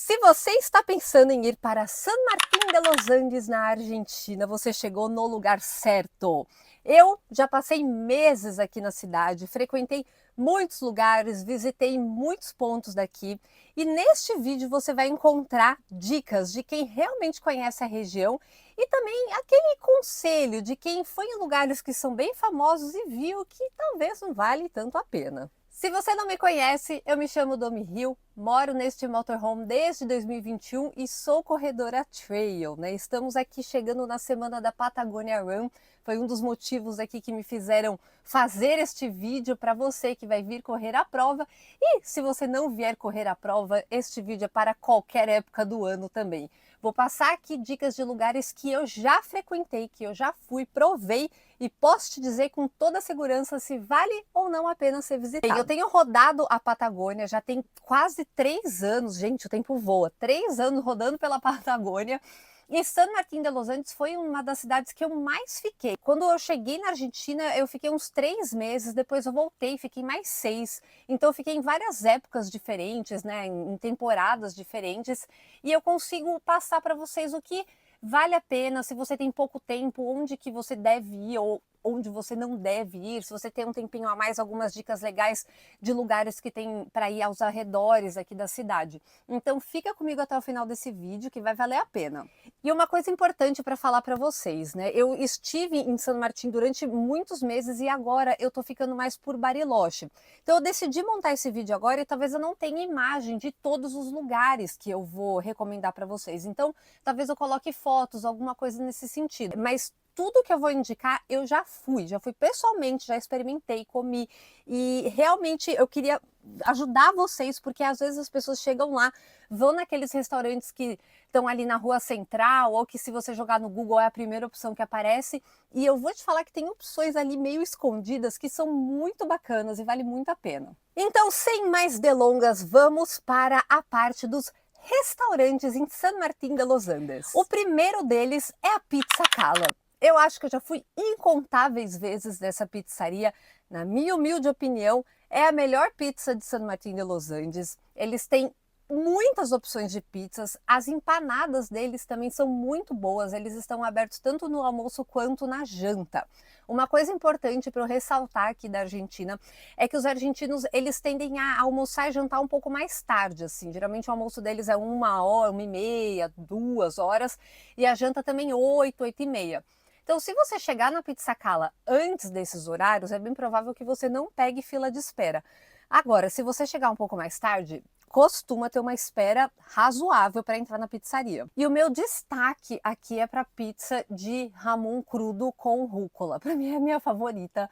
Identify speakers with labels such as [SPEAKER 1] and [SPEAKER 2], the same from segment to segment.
[SPEAKER 1] Se você está pensando em ir para San Martín de los Andes, na Argentina, você chegou no lugar certo. Eu já passei meses aqui na cidade, frequentei muitos lugares, visitei muitos pontos daqui e neste vídeo você vai encontrar dicas de quem realmente conhece a região e também aquele conselho de quem foi em lugares que são bem famosos e viu que talvez não vale tanto a pena. Se você não me conhece, eu me chamo Domi Hill, moro neste motorhome desde 2021 e sou corredora trail, né? Estamos aqui chegando na semana da Patagonia Run, foi um dos motivos aqui que me fizeram fazer este vídeo para você que vai vir correr a prova. E se você não vier correr a prova, este vídeo é para qualquer época do ano também. Vou passar aqui dicas de lugares que eu já frequentei, que eu já fui, provei e posso te dizer com toda segurança se vale ou não a pena ser visitado. Eu tenho rodado a Patagônia, já tem quase 3 anos, gente, o tempo voa, 3 anos rodando pela Patagônia. E San Martín de los Andes foi uma das cidades que eu mais fiquei. Quando eu cheguei na Argentina, eu fiquei uns 3 meses, depois eu voltei, fiquei mais 6. Então eu fiquei em várias épocas diferentes, né, em temporadas diferentes, e eu consigo passar para vocês o que vale a pena, se você tem pouco tempo, onde que você deve ir ou onde você não deve ir, se você tem um tempinho a mais, algumas dicas legais de lugares que tem para ir aos arredores aqui da cidade. Então fica comigo até o final desse vídeo que vai valer a pena. E uma coisa importante para falar para vocês, né? Eu estive em San Martín durante muitos meses e agora eu tô ficando mais por Bariloche. Então eu decidi montar esse vídeo agora e talvez eu não tenha imagem de todos os lugares que eu vou recomendar para vocês. Então talvez eu coloque fotos, alguma coisa nesse sentido. Mas tudo que eu vou indicar, eu já fui pessoalmente, já experimentei, comi. E realmente eu queria ajudar vocês, porque às vezes as pessoas chegam lá, vão naqueles restaurantes que estão ali na rua central, ou que se você jogar no Google é a primeira opção que aparece. E eu vou te falar que tem opções ali meio escondidas que são muito bacanas e vale muito a pena. Então, sem mais delongas, vamos para a parte dos restaurantes em San Martín de los Andes. O primeiro deles é a Pizza Cala. Eu acho que eu já fui incontáveis vezes nessa pizzaria. Na minha humilde opinião, é a melhor pizza de San Martín de los Andes. Eles têm muitas opções de pizzas, as empanadas deles também são muito boas, eles estão abertos tanto no almoço quanto na janta. Uma coisa importante para eu ressaltar aqui da Argentina é que os argentinos, eles tendem a almoçar e jantar um pouco mais tarde, assim, geralmente o almoço deles é 1 hora, 1h30, 2 horas, e a janta também 8, 8h30. Então, se você chegar na Pizza Cala antes desses horários, é bem provável que você não pegue fila de espera. Agora, se você chegar um pouco mais tarde, costuma ter uma espera razoável para entrar na pizzaria. E o meu destaque aqui é para pizza de jamón crudo com rúcula. Para mim é a minha favorita.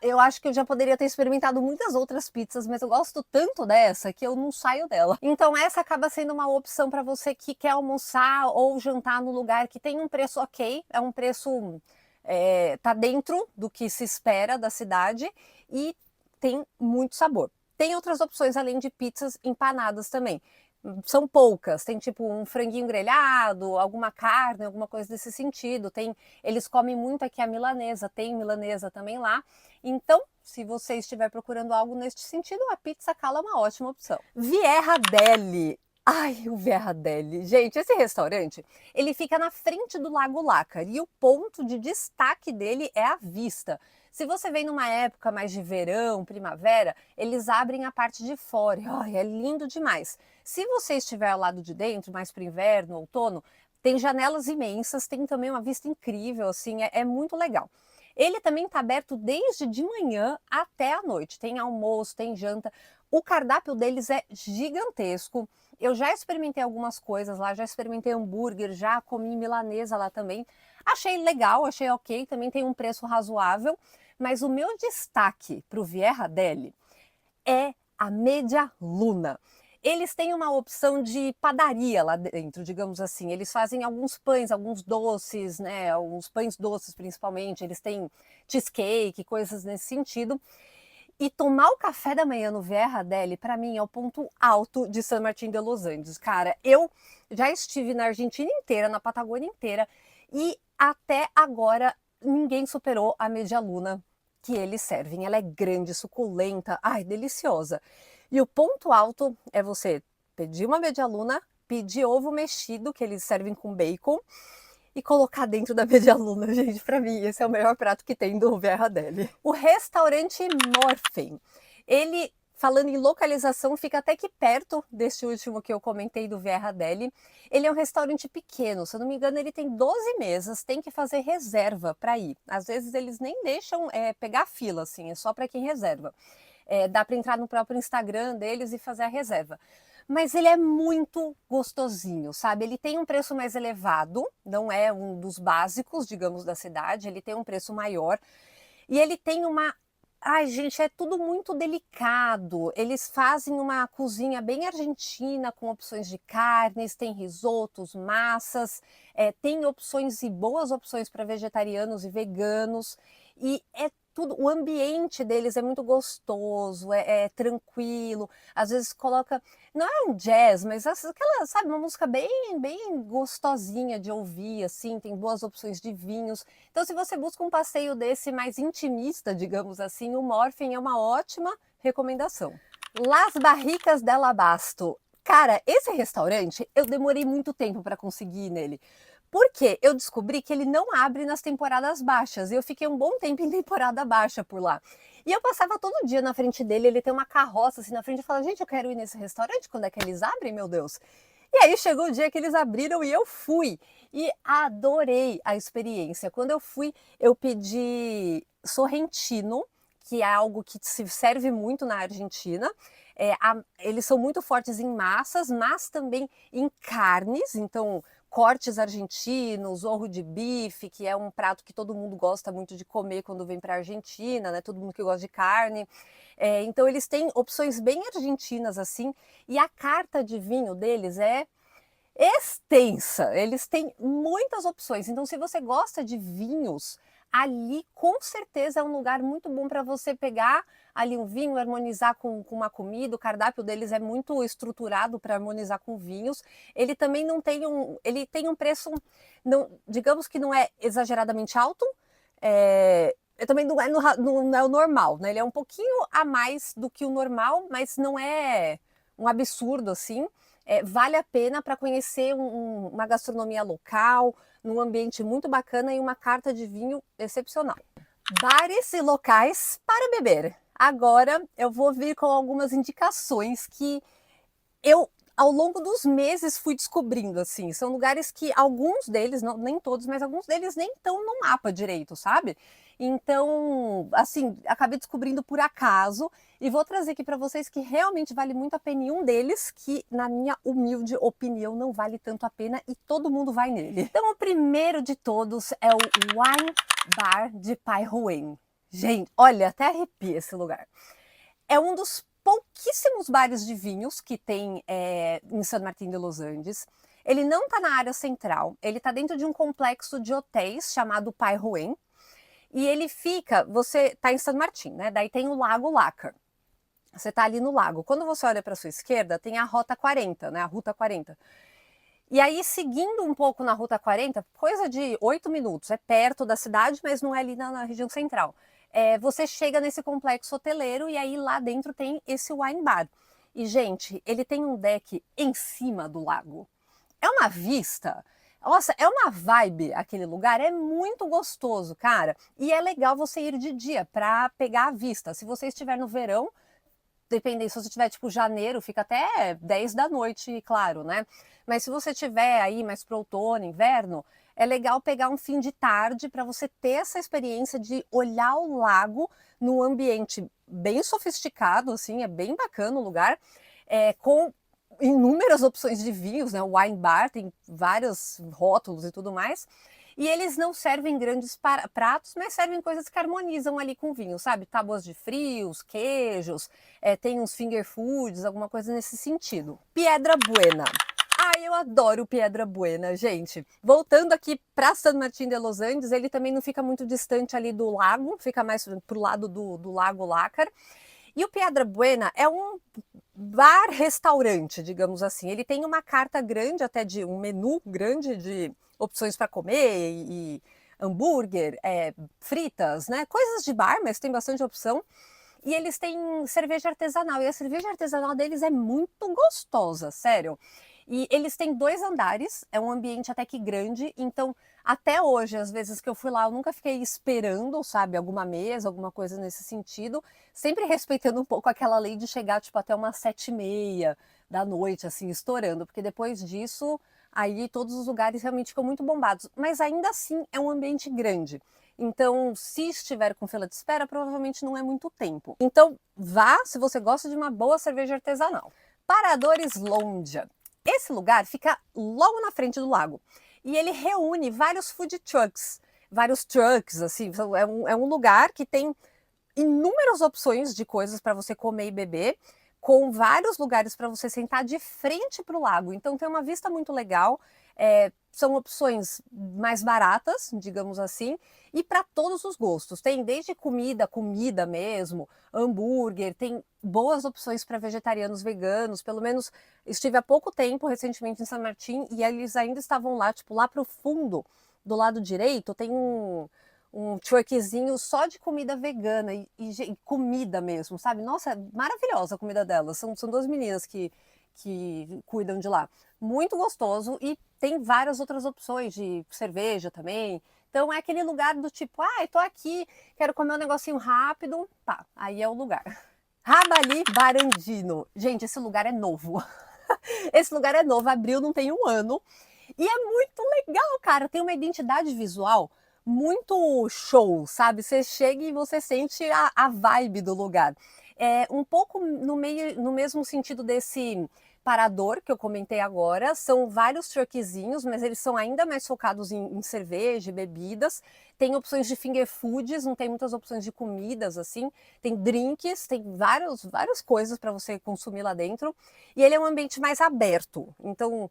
[SPEAKER 1] Eu acho que eu já poderia ter experimentado muitas outras pizzas, mas eu gosto tanto dessa que eu não saio dela. Então essa acaba sendo uma opção para você que quer almoçar ou jantar no lugar que tem um preço ok, é um preço tá dentro do que se espera da cidade e tem muito sabor. Tem outras opções além de pizzas empanadas também. São poucas, tem tipo um franguinho grelhado, alguma carne, alguma coisa desse sentido. Eles comem muito aqui a milanesa, tem milanesa também lá. Então, se você estiver procurando algo neste sentido, a Pizza Cala é uma ótima opção. Vierra Deli. Ai, o Vierra Deli. Gente, esse restaurante, ele fica na frente do Lago Lácar e o ponto de destaque dele é a vista. Se você vem numa época mais de verão, primavera, eles abrem a parte de fora. Ai, é lindo demais. Se você estiver ao lado de dentro, mais para o inverno, outono, tem janelas imensas, tem também uma vista incrível, assim, é muito legal. Ele também está aberto desde de manhã até a noite. Tem almoço, tem janta. O cardápio deles é gigantesco. Eu já experimentei algumas coisas lá, já experimentei hambúrguer, já comi milanesa lá também. Achei legal, achei ok, também tem um preço razoável. Mas o meu destaque para o Vierra Deli é a Media Luna. Eles têm uma opção de padaria lá dentro, digamos assim. Eles fazem alguns pães, alguns doces, né? Alguns pães doces principalmente. Eles têm cheesecake, coisas nesse sentido. E tomar o café da manhã no Vierra Deli, para mim, é o ponto alto de San Martín de los Andes. Cara, eu já estive na Argentina inteira, na Patagônia inteira, e até agora ninguém superou a Media Luna que eles servem. Ela é grande, suculenta, ai, deliciosa. E o ponto alto é você pedir uma Media Luna, pedir ovo mexido, que eles servem com bacon, e colocar dentro da media luna. Gente, pra mim, esse é o melhor prato que tem do Via Radelli. O restaurante Morphin, ele, falando em localização, fica até que perto deste último que eu comentei do Via Radelli. Ele é um restaurante pequeno, se eu não me engano, ele tem 12 mesas, tem que fazer reserva para ir. Às vezes eles nem deixam pegar fila, assim, é só para quem reserva. Dá para entrar no próprio Instagram deles e fazer a reserva. Mas ele é muito gostosinho, sabe? Ele tem um preço mais elevado, não é um dos básicos, digamos, da cidade, ele tem um preço maior. E ele tem uma... Ai, gente, é tudo muito delicado. Eles fazem uma cozinha bem argentina, com opções de carnes, tem risotos, massas, tem opções e boas opções para vegetarianos e veganos. E é tudo, o ambiente deles é muito gostoso, é tranquilo. Às vezes coloca, não é um jazz, mas aquela, sabe, uma música bem gostosinha de ouvir, assim, tem boas opções de vinhos. Então, se você busca um passeio desse mais intimista, digamos assim, o Morphin é uma ótima recomendação. Las Barricas del Abasto. Cara, esse restaurante, eu demorei muito tempo para conseguir ir nele. Porque eu descobri que ele não abre nas temporadas baixas. E eu fiquei um bom tempo em temporada baixa por lá. E eu passava todo dia na frente dele, ele tem uma carroça assim na frente, e falava, gente, eu quero ir nesse restaurante, quando é que eles abrem, meu Deus? E aí chegou o dia que eles abriram e eu fui. E adorei a experiência. Quando eu fui, eu pedi sorrentino, que é algo que se serve muito na Argentina. Eles são muito fortes em massas, mas também em carnes, então cortes argentinos, orro de bife, que é um prato que todo mundo gosta muito de comer quando vem para a Argentina, né? Todo mundo que gosta de carne. Então eles têm opções bem argentinas assim, e a carta de vinho deles é extensa. Eles têm muitas opções. Então, se você gosta de vinhos, ali com certeza é um lugar muito bom para você pegar ali um vinho, harmonizar com uma comida. O cardápio deles é muito estruturado para harmonizar com vinhos. Ele também não tem ele tem um preço, não, digamos que não é exageradamente alto, também não é o normal, né? Ele é um pouquinho a mais do que o normal, mas não é um absurdo assim. Vale a pena para conhecer uma gastronomia local, num ambiente muito bacana e uma carta de vinho excepcional. Bares e locais para beber. Agora eu vou vir com algumas indicações que eu, ao longo dos meses, fui descobrindo, assim. São lugares que alguns deles, não, nem todos, mas alguns deles nem estão no mapa direito, sabe? Então, assim, acabei descobrindo por acaso e vou trazer aqui para vocês que realmente vale muito a pena, e um deles que, na minha humilde opinião, não vale tanto a pena e todo mundo vai nele. Então, o primeiro de todos é o Wine Bar de Pairuen. Gente, olha, até arrepia esse lugar. É um dos pouquíssimos bares de vinhos que tem em San Martín de los Andes. Ele não está na área central, ele está dentro de um complexo de hotéis chamado Pairuen. E ele fica, você está em San Martín, né? Daí tem o Lago Lácar. Você está ali no lago. Quando você olha para sua esquerda, tem a Rota 40, né? A Ruta 40. E aí, seguindo um pouco na Ruta 40, coisa de 8 minutos, é perto da cidade, mas não é ali na região central. Você chega nesse complexo hoteleiro e aí lá dentro tem esse wine bar. E, gente, ele tem um deck em cima do lago. É uma vista... Nossa, é uma vibe aquele lugar, é muito gostoso, cara. E é legal você ir de dia para pegar a vista. Se você estiver no verão, dependendo, se você tiver tipo janeiro, fica até 10 da noite, claro, né? Mas se você tiver aí mais pro outono, inverno, é legal pegar um fim de tarde para você ter essa experiência de olhar o lago num ambiente bem sofisticado, assim, é bem bacana o lugar, com inúmeras opções de vinhos, né? O wine bar tem vários rótulos e tudo mais. E eles não servem grandes pratos, mas servem coisas que harmonizam ali com o vinho, sabe? Tábuas de frios, queijos, tem uns finger foods, alguma coisa nesse sentido. Piedra Buena. Ai, eu adoro Piedra Buena, gente. Voltando aqui para San Martín de los Andes, ele também não fica muito distante ali do lago, fica mais pro lado do Lago Lácar. E o Piedra Buena é um bar-restaurante, digamos assim. Ele tem uma carta grande, até de um menu grande de opções para comer e hambúrguer, fritas, né? Coisas de bar, mas tem bastante opção. E eles têm cerveja artesanal, e a cerveja artesanal deles é muito gostosa, sério. E eles têm 2 andares, é um ambiente até que grande, então até hoje, às vezes que eu fui lá, eu nunca fiquei esperando, sabe, alguma mesa, alguma coisa nesse sentido, sempre respeitando um pouco aquela lei de chegar, tipo, até umas 7h30 da noite, assim, estourando, porque depois disso, aí todos os lugares realmente ficam muito bombados. Mas ainda assim é um ambiente grande. Então, se estiver com fila de espera, provavelmente não é muito tempo. Então, vá se você gosta de uma boa cerveja artesanal. Paradores Londia. Esse lugar fica logo na frente do lago e ele reúne vários food trucks, vários trucks, assim, é um lugar que tem inúmeras opções de coisas para você comer e beber, com vários lugares para você sentar de frente para o lago. Então tem uma vista muito legal, são opções mais baratas, digamos assim, e para todos os gostos. Tem desde comida mesmo, hambúrguer, tem boas opções para vegetarianos, veganos. Pelo menos estive há pouco tempo, recentemente, em São Martin, e eles ainda estavam lá, tipo, lá para o fundo, do lado direito, tem um truckzinho só de comida vegana e comida mesmo, sabe? Nossa, é maravilhosa a comida delas. São 2 meninas que cuidam de lá. Muito gostoso e tem várias outras opções de cerveja também. Então é aquele lugar do tipo, ah, tô aqui, quero comer um negocinho rápido, tá, aí é o lugar. Rabali Barandino. Gente, esse lugar é novo. Esse lugar é novo, abriu não tem um ano. E é muito legal, cara. Tem uma identidade visual muito show, sabe? Você chega e você sente a vibe do lugar. É um pouco no mesmo sentido desse parador que eu comentei agora. São vários truckzinhos, mas eles são ainda mais focados em cerveja e bebidas. Tem opções de finger foods, não tem muitas opções de comidas assim. Tem drinks, tem várias coisas para você consumir lá dentro. E ele é um ambiente mais aberto. Então,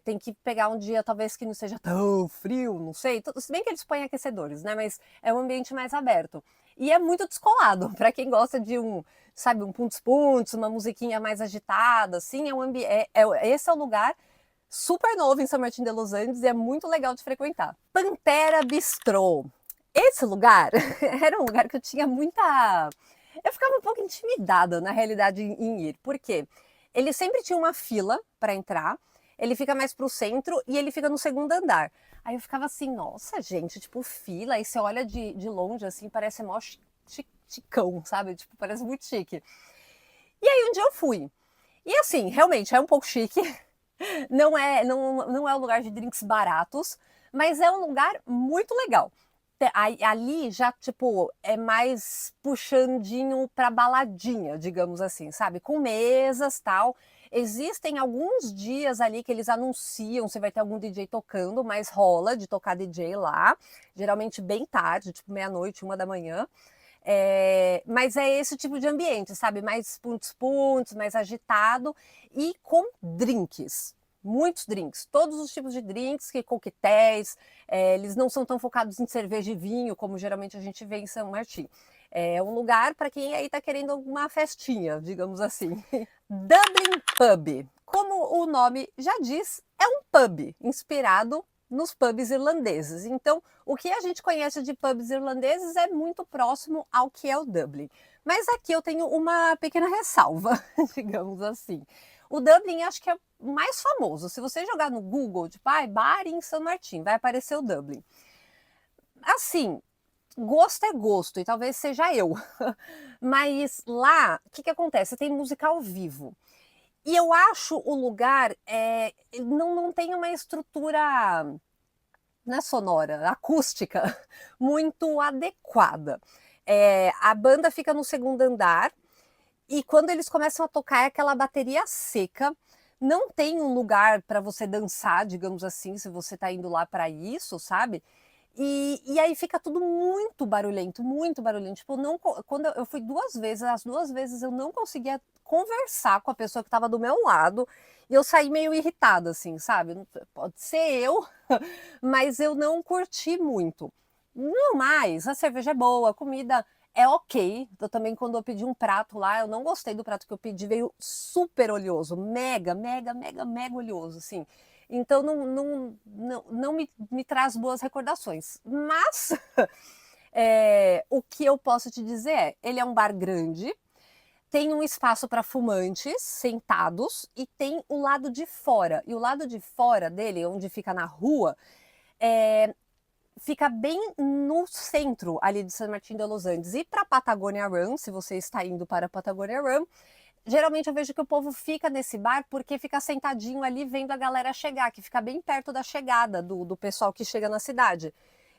[SPEAKER 1] tem que pegar um dia talvez que não seja tão frio, não sei. Se bem que eles põem aquecedores, né? Mas é um ambiente mais aberto. E é muito descolado, para quem gosta de sabe, um punts-punts, uma musiquinha mais agitada, assim, esse é o lugar super novo em São Martin de Los Andes e é muito legal de frequentar. Pantera Bistrô. Esse lugar era um lugar que eu tinha muita... Eu ficava um pouco intimidada, na realidade, em ir. Por quê? Ele sempre tinha uma fila para entrar, ele fica mais pro centro e ele fica no segundo andar. Aí eu ficava assim, nossa, gente, tipo, fila. Aí você olha de longe, assim, parece mó chicão, sabe? Tipo, parece muito chique. E aí um dia eu fui. E assim, realmente, é um pouco chique. Não é um lugar de drinks baratos, mas é um lugar muito legal. Ali já, tipo, é mais puxandinho pra baladinha, digamos assim, sabe? Com mesas, tal. Existem alguns dias ali que eles anunciam se vai ter algum DJ tocando, mas rola de tocar DJ lá, geralmente bem tarde, tipo meia-noite, 1h da manhã. Mas é esse tipo de ambiente, sabe? Mais punts, mais agitado e com drinks. Muitos drinks, todos os tipos de drinks, que coquetéis, eles não são tão focados em cerveja e vinho, como geralmente a gente vê em São Martin. É um lugar para quem aí está querendo alguma festinha, digamos assim. Dublin Pub. Como o nome já diz, é um pub inspirado nos pubs irlandeses. Então, o que a gente conhece de pubs irlandeses é muito próximo ao que é o Dublin. Mas aqui eu tenho uma pequena ressalva, digamos assim. O Dublin acho que é o mais famoso. Se você jogar no Google, tipo, bar em São Martin, vai aparecer o Dublin. Assim, gosto é gosto, e talvez seja eu. Mas lá, o que acontece? Tem música ao vivo. E eu acho o lugar não tem uma estrutura, não é sonora, acústica, muito adequada. A banda fica no segundo andar e quando eles começam a tocar é aquela bateria seca. Não tem um lugar para você dançar, digamos assim, se você está indo lá para isso, sabe? E aí fica tudo muito barulhento, muito barulhento. Tipo, não, quando eu fui 2 vezes, as 2 vezes eu não conseguia conversar com a pessoa que estava do meu lado e eu saí meio irritada, assim, sabe? Pode ser eu, mas eu não curti muito. No mais, a cerveja é boa, a comida é ok. Eu também, quando eu pedi um prato lá, eu não gostei do prato que eu pedi, veio super oleoso, mega, mega, mega, mega oleoso, assim. Então não me traz boas recordações. Mas o que eu posso te dizer ele é um bar grande, tem um espaço para fumantes sentados e tem o lado de fora. E o lado de fora dele, onde fica na rua, fica bem no centro ali de San Martín de los Andes. E para Patagonia Run, se você está indo para Patagonia Run, geralmente eu vejo que o povo fica nesse bar porque fica sentadinho ali vendo a galera chegar, que fica bem perto da chegada do pessoal que chega na cidade.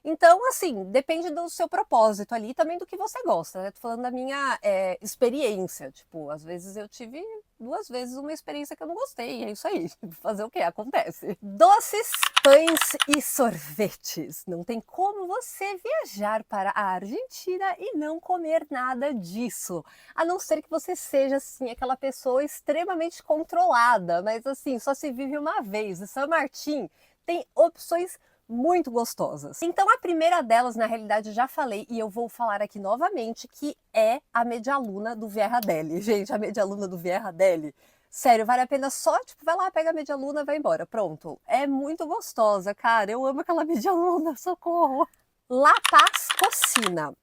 [SPEAKER 1] Então, assim, depende do seu propósito ali, também do que você gosta, né? Tô falando da minha experiência. Tipo, às vezes eu tive 2 vezes uma experiência que eu não gostei, e é isso aí. Fazer o quê? Acontece. Doces, pães e sorvetes. Não tem como você viajar para a Argentina e não comer nada disso. A não ser que você seja, assim, aquela pessoa extremamente controlada. Mas, assim, só se vive uma vez. E San Martín tem opções muito gostosas. Então a primeira delas, na realidade, eu já falei e eu vou falar aqui novamente, que é a medialuna do Vieja Deli. Gente, a medialuna do Vieja Deli, sério, vale a pena só, tipo, vai lá, pega a medialuna, vai embora, pronto. É muito gostosa, cara, eu amo aquela medialuna, socorro. La Paz Cocina.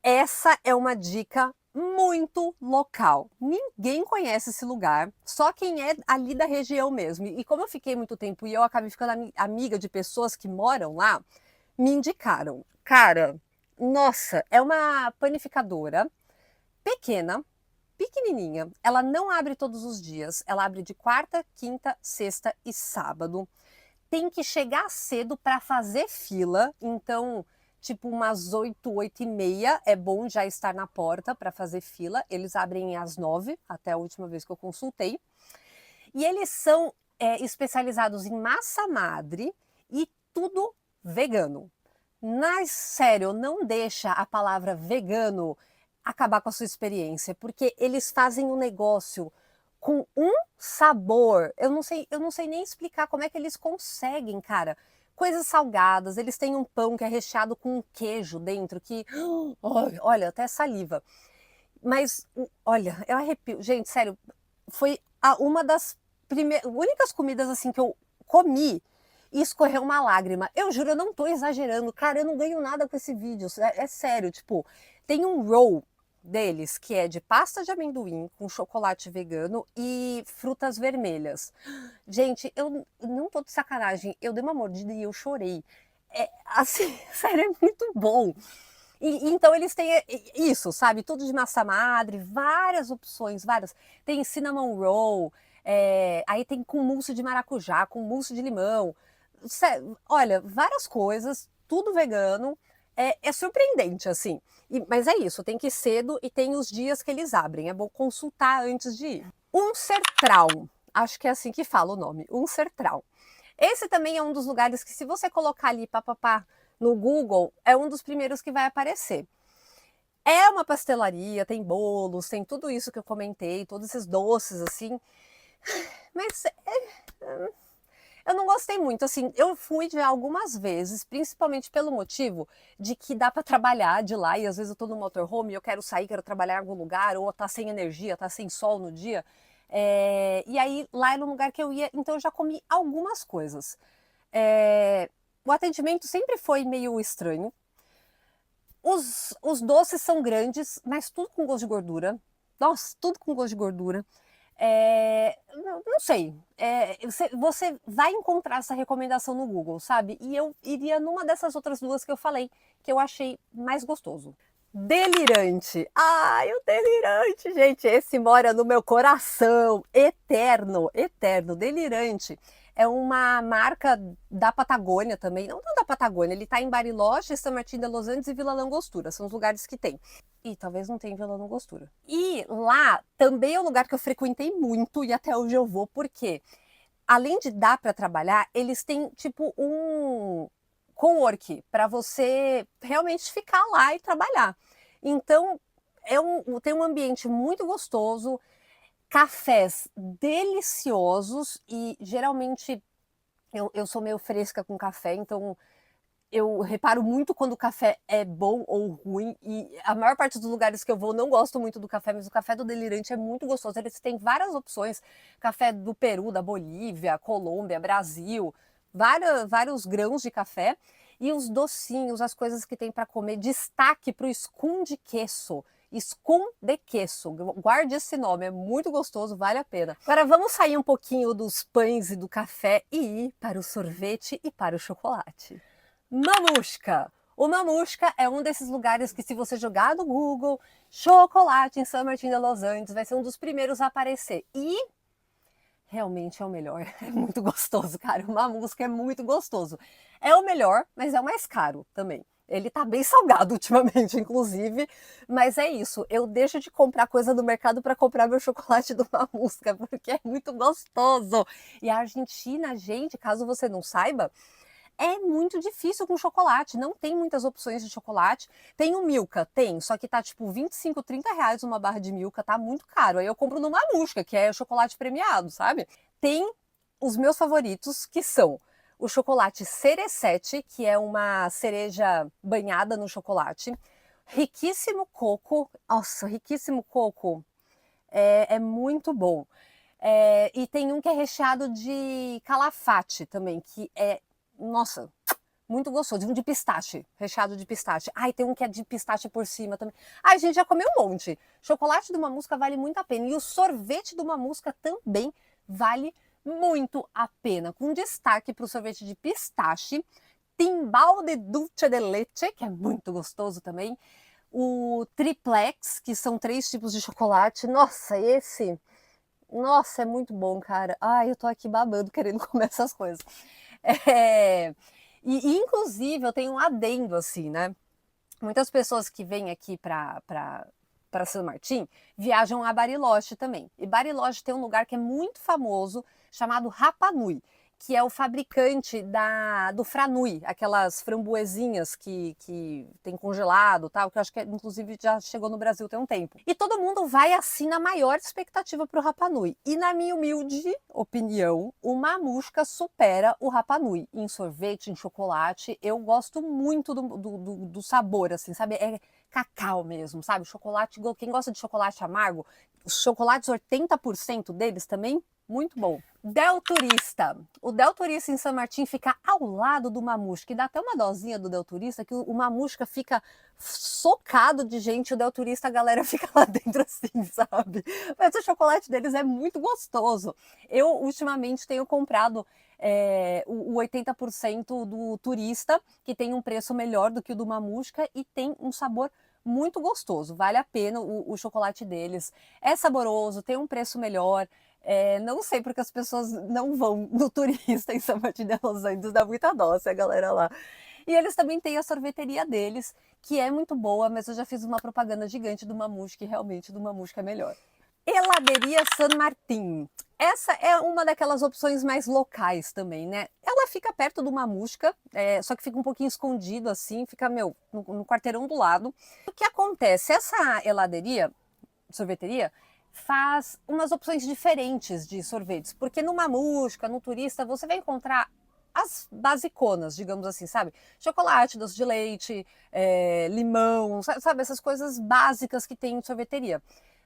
[SPEAKER 1] Essa é uma dica muito local. Ninguém conhece esse lugar, só quem é ali da região mesmo. E como eu fiquei muito tempo e eu acabei ficando amiga de pessoas que moram lá, me indicaram. Cara, nossa, é uma panificadora pequena, pequenininha. Ela não abre todos os dias. Ela abre de quarta, quinta, sexta e sábado. Tem que chegar cedo para fazer fila, então tipo umas 8, 8h30, é bom já estar na porta para fazer fila. Eles abrem às 9, até a última vez que eu consultei. E eles são especializados em massa madre e tudo vegano. Mas, sério, não deixa a palavra vegano acabar com a sua experiência, porque eles fazem um negócio com um sabor. Eu não sei nem explicar como é que eles conseguem, cara. Coisas salgadas, eles têm um pão que é recheado com um queijo dentro, que, olha, até saliva. Mas, olha, eu arrepio. Gente, sério, foi uma das únicas comidas assim que eu comi e escorreu uma lágrima. Eu juro, eu não tô exagerando. Cara, eu não ganho nada com esse vídeo. É sério, tipo, tem um roll deles que é de pasta de amendoim com chocolate vegano e frutas vermelhas. Gente, eu não tô de sacanagem. Eu dei uma mordida e eu chorei. É assim, sério, é muito bom. Então eles têm isso, sabe? Tudo de massa madre, várias opções, várias. Tem cinnamon roll, aí tem com mousse de maracujá, com mousse de limão. Olha, várias coisas, tudo vegano. É surpreendente, assim. Mas é isso, tem que ir cedo e tem os dias que eles abrem. É bom consultar antes de ir. Unsertraum, acho que é assim que fala o nome, Unsertraum. Esse também é um dos lugares que, se você colocar ali, papapá, no Google, é um dos primeiros que vai aparecer. É uma pastelaria, tem bolos, tem tudo isso que eu comentei, todos esses doces assim, mas eu não gostei muito. Assim, eu fui já algumas vezes, principalmente pelo motivo de que dá para trabalhar de lá, e às vezes eu tô no motorhome e eu quero sair, quero trabalhar em algum lugar, ou tá sem energia, tá sem sol no dia. E aí lá era um lugar que eu ia, então eu já comi algumas coisas. O atendimento sempre foi meio estranho. Os doces são grandes, mas tudo com gosto de gordura. Nossa, tudo com gosto de gordura. Não sei. Você vai encontrar essa recomendação no Google, sabe? E eu iria numa dessas outras duas que eu falei, que eu achei mais gostoso. Delirante. Ai, o Delirante, gente, esse mora no meu coração. Eterno, eterno, Delirante. É uma marca da Patagônia também, não da Patagônia, ele está em Bariloche, San Martín de los Andes e Vila Langostura, são os lugares que tem. E talvez não tenha Vila Langostura. E lá também é um lugar que eu frequentei muito e até hoje eu vou, porque além de dar para trabalhar, eles têm tipo um cowork para você realmente ficar lá e trabalhar. Então, tem um ambiente muito gostoso, cafés deliciosos e geralmente eu sou meio fresca com café, então eu reparo muito quando o café é bom ou ruim, e a maior parte dos lugares que eu vou não gosto muito do café, mas o café do Delirante é muito gostoso. Eles têm várias opções, café do Peru, da Bolívia, Colômbia, Brasil, vários grãos de café, e os docinhos, as coisas que tem para comer. Destaque para o scum de queso, Scum de Queso. Guarde esse nome, é muito gostoso, vale a pena. Agora vamos sair um pouquinho dos pães e do café e ir para o sorvete e para o chocolate. Mamushka! O Mamushka é um desses lugares que, se você jogar no Google chocolate em São Martin de Los Andes, vai ser um dos primeiros a aparecer. E realmente é o melhor. É muito gostoso, cara. O Mamushka é muito gostoso. É o melhor, mas é o mais caro também. Ele tá bem salgado ultimamente, inclusive, mas é isso. Eu deixo de comprar coisa do mercado para comprar meu chocolate do Mamushka, porque é muito gostoso. E a Argentina, gente, caso você não saiba, é muito difícil com chocolate, não tem muitas opções de chocolate. Tem o Milka, tem, só que tá tipo 25, 30 reais uma barra de Milka, tá muito caro. Aí eu compro no Mamushka, que é chocolate premiado, sabe? Tem os meus favoritos, que são o chocolate Cerecete, que é uma cereja banhada no chocolate. Riquíssimo coco, nossa, riquíssimo coco, é muito bom. E tem um que é recheado de calafate também, que é, nossa, muito gostoso. Um de pistache, recheado de pistache. Ai, tem um que é de pistache por cima também. Ai, a gente já comeu um monte. Chocolate do Mamushka vale muito a pena. E o sorvete do Mamushka também vale muito a pena. Com destaque para o sorvete de pistache, Timbal de Dulce de Leche, que é muito gostoso também. O Triplex, que são 3 tipos de chocolate. Nossa, esse... Nossa, é muito bom, cara. Ai, eu tô aqui babando, querendo comer essas coisas. É... inclusive, eu tenho um adendo, assim, né? Muitas pessoas que vêm aqui para São Martin viajam a Bariloche também. E Bariloche tem um lugar que é muito famoso, chamado Rapa Nui, que é o fabricante do franui, aquelas framboesinhas que tem congelado, tal, que eu acho que inclusive já chegou no Brasil tem um tempo. E todo mundo vai assim na maior expectativa para o Rapa Nui. E na minha humilde opinião, o Mamushka supera o Rapa Nui em sorvete, em chocolate. Eu gosto muito do sabor, assim, sabe? É cacau mesmo, sabe? Chocolate, quem gosta de chocolate amargo, os chocolates 80% deles também, muito bom. Del Turista. O Del Turista em São Martin fica ao lado do Mamushka. E dá até uma dosinha do Del Turista que o Mamushka fica socado de gente. O Del Turista, a galera fica lá dentro assim, sabe? Mas o chocolate deles é muito gostoso. Eu, ultimamente, tenho comprado o 80% do Turista, que tem um preço melhor do que o do Mamushka e tem um sabor muito gostoso. Vale a pena o chocolate deles. É saboroso, tem um preço melhor. Não sei porque as pessoas não vão no Turista em São Martin de Los Andes, dá muita dó a galera lá. E eles também têm a sorveteria deles, que é muito boa, mas eu já fiz uma propaganda gigante do Mamushka, e realmente do Mamushka é melhor. Heladeria San Martín. Essa é uma daquelas opções mais locais também, né? Ela fica perto do Mamushka, só que fica um pouquinho escondido assim, fica, no quarteirão do lado. O que acontece? Essa heladeria, sorveteria, faz umas opções diferentes de sorvetes, porque no Mamushka, no Turista, você vai encontrar as basiconas, digamos assim, sabe? Chocolate, doce de leite, limão, sabe? Essas coisas básicas que tem em sorveteria.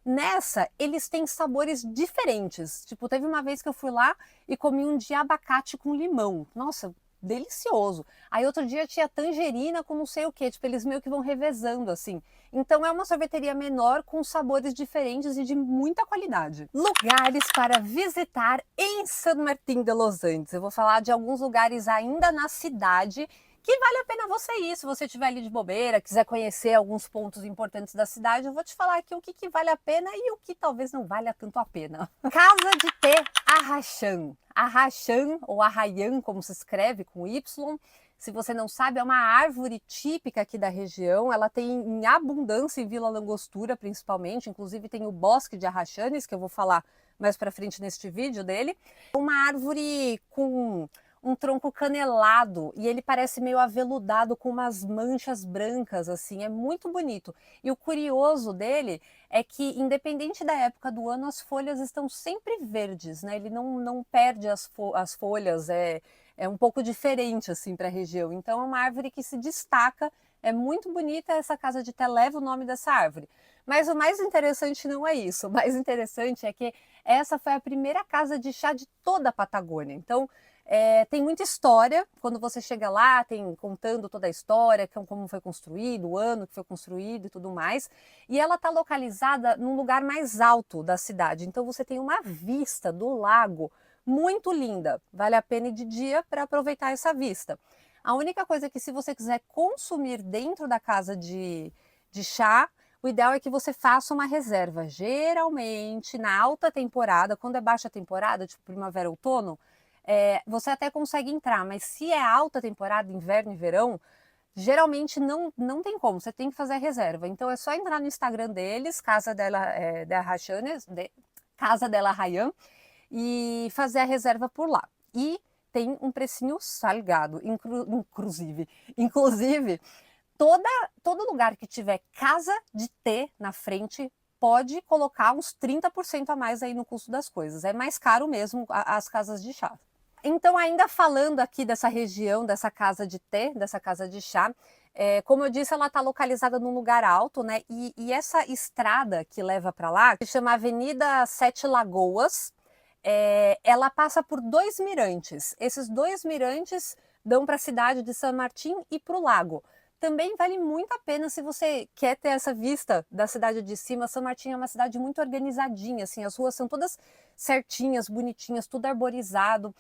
[SPEAKER 1] Nessa, eles têm sabores diferentes. Tipo, teve uma vez que eu fui lá e comi um de abacate com limão. Nossa, delicioso. Aí outro dia tinha tangerina com não sei o que. Tipo, eles meio que vão revezando assim. Então é uma sorveteria menor com sabores diferentes e de muita qualidade. Lugares para visitar em San Martín de Los Andes. Eu vou falar de alguns lugares ainda na cidade que vale a pena você ir, se você estiver ali de bobeira, quiser conhecer alguns pontos importantes da cidade, eu vou te falar aqui o que vale a pena e o que talvez não valha tanto a pena. Casa de Té Arrachán. Arrachán, ou Arraian, como se escreve, com Y. Se você não sabe, é uma árvore típica aqui da região. Ela tem em abundância em Vila Langostura, principalmente. Inclusive tem o Bosque de Arrachanes, que eu vou falar mais para frente neste vídeo dele. Uma árvore com um tronco canelado e ele parece meio aveludado com umas manchas brancas, assim, é muito bonito. E o curioso dele é que, independente da época do ano, as folhas estão sempre verdes, né? Ele não perde as folhas, é um pouco diferente, assim, para a região. Então é uma árvore que se destaca, é muito bonita. Essa casa de té leva o nome dessa árvore. Mas o mais interessante não é isso, o mais interessante é que essa foi a primeira casa de chá de toda a Patagônia. Então, Tem muita história, quando você chega lá, tem contando toda a história, como foi construído, o ano que foi construído e tudo mais. E ela está localizada num lugar mais alto da cidade, então você tem uma vista do lago muito linda. Vale a pena ir de dia para aproveitar essa vista. A única coisa é que se você quiser consumir dentro da casa de chá, o ideal é que você faça uma reserva. Geralmente, na alta temporada, quando é baixa temporada, tipo primavera, outono, você até consegue entrar, mas se é alta temporada, inverno e verão, geralmente não tem como, você tem que fazer a reserva. Então é só entrar no Instagram deles, Casa dela Rayan, e fazer a reserva por lá. E tem um precinho salgado, inclusive todo lugar que tiver casa de té na frente pode colocar uns 30% a mais aí no custo das coisas. É mais caro mesmo as casas de chá. Então, ainda falando aqui dessa região, dessa casa de té, dessa casa de chá, como eu disse, ela está localizada num lugar alto, né? E essa estrada que leva para lá, que chama Avenida Sete Lagoas, ela passa por dois mirantes. Esses dois mirantes dão para a cidade de San Martín e para o lago. Também vale muito a pena se você quer ter essa vista da cidade de cima. São Martin é uma cidade muito organizadinha, assim, as ruas são todas certinhas, bonitinhas, tudo arborizado.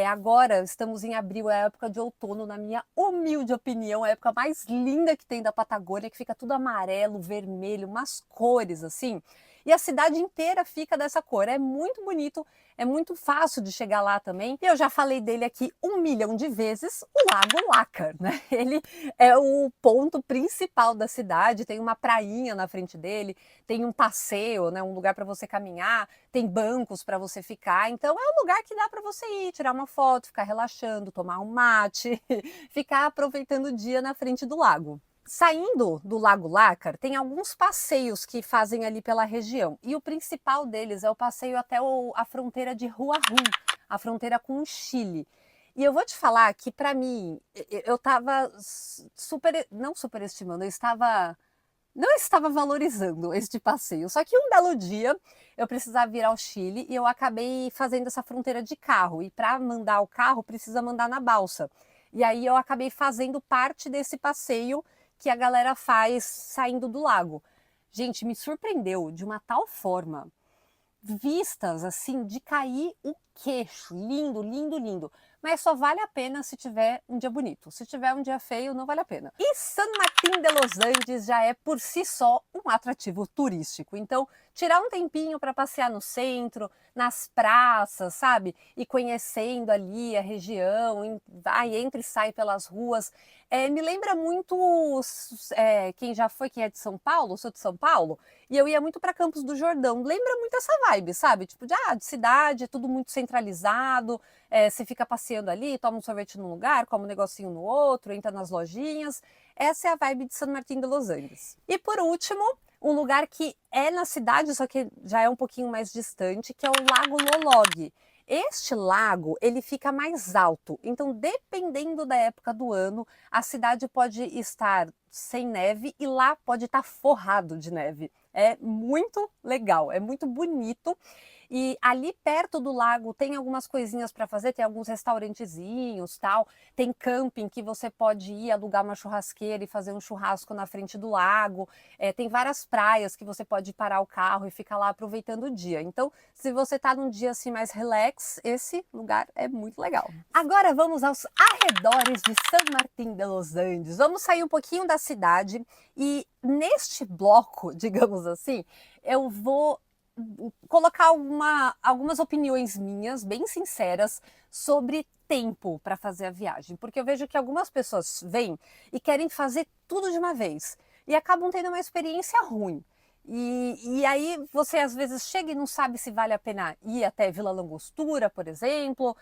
[SPEAKER 1] Agora estamos em abril, é a época de outono, na minha humilde opinião, a época mais linda que tem da Patagônia, que fica tudo amarelo, vermelho, umas cores assim. E a cidade inteira fica dessa cor. É muito bonito, é muito fácil de chegar lá também. E eu já falei dele aqui 1 milhão de vezes, o Lago Lácar, né? Ele é o ponto principal da cidade, tem uma prainha na frente dele, tem um passeio, né, um lugar para você caminhar, tem bancos para você ficar. Então é um lugar que dá para você ir, tirar uma foto, ficar relaxando, tomar um mate, ficar aproveitando o dia na frente do lago. Saindo do Lago Lácar, tem alguns passeios que fazem ali pela região. E o principal deles é o passeio até a fronteira de Huajuapan, a fronteira com o Chile. E eu vou te falar que, para mim, eu estava não superestimando, não estava valorizando este passeio. Só que um belo dia eu precisava vir ao Chile e eu acabei fazendo essa fronteira de carro. E para mandar o carro, precisa mandar na balsa. E aí eu acabei fazendo parte desse passeio que a galera faz saindo do lago. Gente, me surpreendeu de uma tal forma. Vistas assim de cair o queixo. Lindo, lindo, lindo. Mas só vale a pena se tiver um dia bonito. Se tiver um dia feio, não vale a pena. E San Martín de los Andes já é por si só um atrativo turístico. Então, tirar um tempinho para passear no centro, nas praças, sabe? E conhecendo ali a região, vai, entra e sai pelas ruas. Me lembra muito quem já foi, quem é de São Paulo, sou de São Paulo, e eu ia muito para Campos do Jordão. Lembra muito essa vibe, sabe? Tipo, de cidade, é tudo muito centralizado. Você fica passeando ali, toma um sorvete num lugar, come um negocinho no outro, entra nas lojinhas. Essa é a vibe de San Martín de los Andes. E por último, um lugar que é na cidade, só que já é um pouquinho mais distante, que é o Lago Lolog. Este lago, ele fica mais alto, então dependendo da época do ano, a cidade pode estar sem neve e lá pode estar forrado de neve. É muito legal, é muito bonito. E ali perto do lago tem algumas coisinhas para fazer, tem alguns restaurantezinhos, tal. Tem camping que você pode ir alugar uma churrasqueira e fazer um churrasco na frente do lago. Tem várias praias que você pode parar o carro e ficar lá aproveitando o dia. Então, se você está num dia assim mais relax, esse lugar é muito legal. Agora vamos aos arredores de San Martín de los Andes. Vamos sair um pouquinho da cidade e neste bloco, digamos assim, eu vou colocar algumas opiniões minhas, bem sinceras, sobre tempo para fazer a viagem. Porque eu vejo que algumas pessoas vêm e querem fazer tudo de uma vez e acabam tendo uma experiência ruim. E aí você às vezes chega e não sabe se vale a pena ir até Vila Langostura, por exemplo,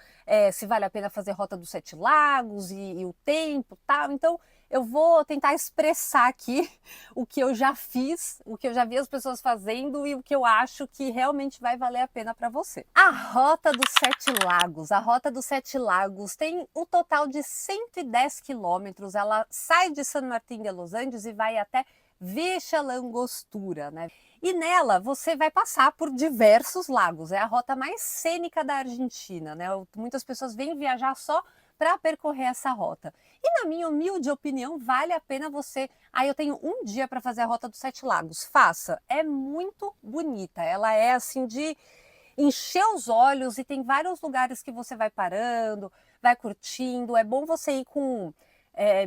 [SPEAKER 1] se vale a pena fazer Rota dos Sete Lagos e o tempo tal. Então eu vou tentar expressar aqui o que eu já fiz, o que eu já vi as pessoas fazendo e o que eu acho que realmente vai valer a pena para você. A Rota dos Sete Lagos. A Rota dos Sete Lagos tem um total de 110 quilômetros. Ela sai de San Martín de los Andes e vai até Vicha Langostura, né? E nela você vai passar por diversos lagos, é a rota mais cênica da Argentina, né? Muitas pessoas vêm viajar só para percorrer essa rota. E na minha humilde opinião, vale a pena você. Ah, eu tenho um dia para fazer a rota dos Sete Lagos. Faça, é muito bonita. Ela é assim de encher os olhos e tem vários lugares que você vai parando, vai curtindo. É bom você ir com